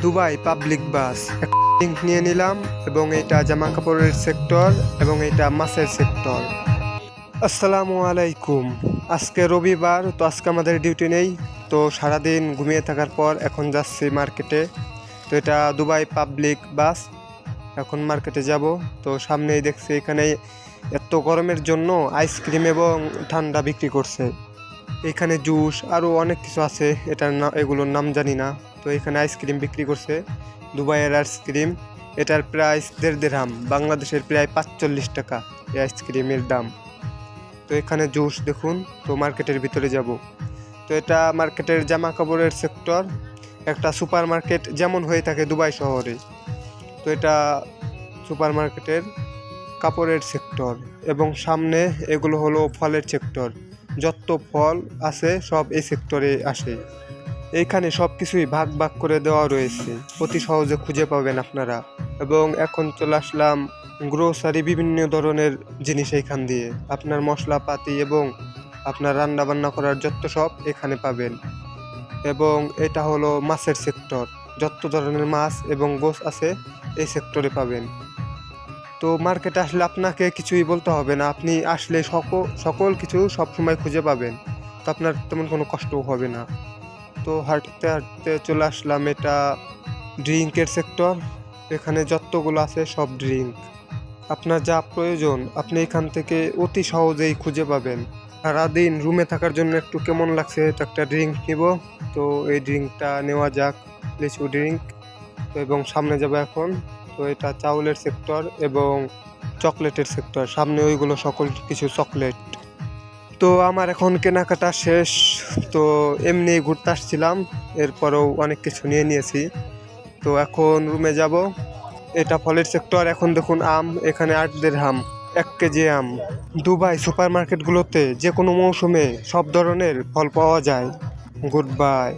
Dubai public bus link নিয়ে নিলাম এবং এটা জামা কাপড়ের সেক্টর এবং এটা মাছের সেক্টর। আসসালামু আলাইকুম। আজকে রবিবার, তো আজকে আমাদের ডিউটি নেই, তো সারাদিন ঘুমিয়ে থাকার পর এখন যাচ্ছি মার্কেটে। তো এটা দুবাই পাবলিক বাস, এখন মার্কেটে যাব। তো সামনেই দেখছি এখানে এত গরমের জন্য আইসক্রিম এবং ঠান্ডা বিক্রি করছে। এখানে জুস আরও অনেক কিছু আছে, এগুলোর নাম জানি না। তো এখানে আইসক্রিম বিক্রি করছে, দুবাইয়ের আইসক্রিম। এটার প্রাইস 1.5 দিরহাম, বাংলাদেশের প্রায় 45 টাকা এই আইসক্রিমের দাম। তো এখানে জুস দেখুন। তো মার্কেটের ভিতরে যাব। তো এটা মার্কেটের জামা কাপড়ের সেক্টর, একটা সুপার মার্কেট যেমন হয়ে থাকে দুবাই শহরে। তো এটা সুপার মার্কেটের কাপড়ের সেক্টর এবং সামনে এগুলো হলো ফলের সেক্টর। যত ফল আছে সব এই সেক্টরে আসে। এইখানে সব কিছুই ভাগ ভাগ করে দেওয়া রয়েছে, অতি সহজে খুঁজে পাবেন আপনারা। এবং এখন চলে আসলাম গ্রোসারি, বিভিন্ন ধরনের জিনিস এইখান দিয়ে আপনার মশলাপাতি এবং আপনার রান্না বান্না করার যত সব এখানে পাবেন। এবং এটা হলো মাছের সেক্টর, যত ধরনের মাছ এবং গোশ আছে এই সেক্টরে পাবেন। তো মার্কেটে আসলে আপনাকে কিছুই বলতে হবে না, আপনি আসলে সকল কিছু সবসময় খুঁজে পাবেন। তো আপনার তেমন কোনো কষ্টও হবে না। তো হাঁটতে হাঁটতে চলে আসলাম এটা ড্রিঙ্কের সেক্টর। এখানে যতগুলো আছে সব ড্রিঙ্ক, আপনার যা প্রয়োজন আপনি এখান থেকে অতি সহজেই খুঁজে পাবেন। সারাদিন রুমে থাকার জন্য একটু কেমন লাগছে, তো একটা ড্রিঙ্ক নিব। তো এই ড্রিঙ্কটা নেওয়া যাক, লিচু ড্রিঙ্ক। তো এবং সামনে যাব এখন। তো এটা চাউলের সেক্টর এবং চকলেটের সেক্টর, সামনে ওইগুলো সকল কিছু চকলেট। তো আমার এখন কেনাকাটা শেষ, তো এমনি ঘুরতে আসছিলাম, এরপরেও অনেক কিছু নিয়ে নিয়েছি। তো এখন রুমে যাব। এটা ফলের সেক্টর। এখন দেখুন আম, এখানে 8 দিরহাম 1 কেজি আম। দুবাই সুপার মার্কেটগুলোতে যে কোনো মৌসুমে সব ধরনের ফল পাওয়া যায়। Good bye.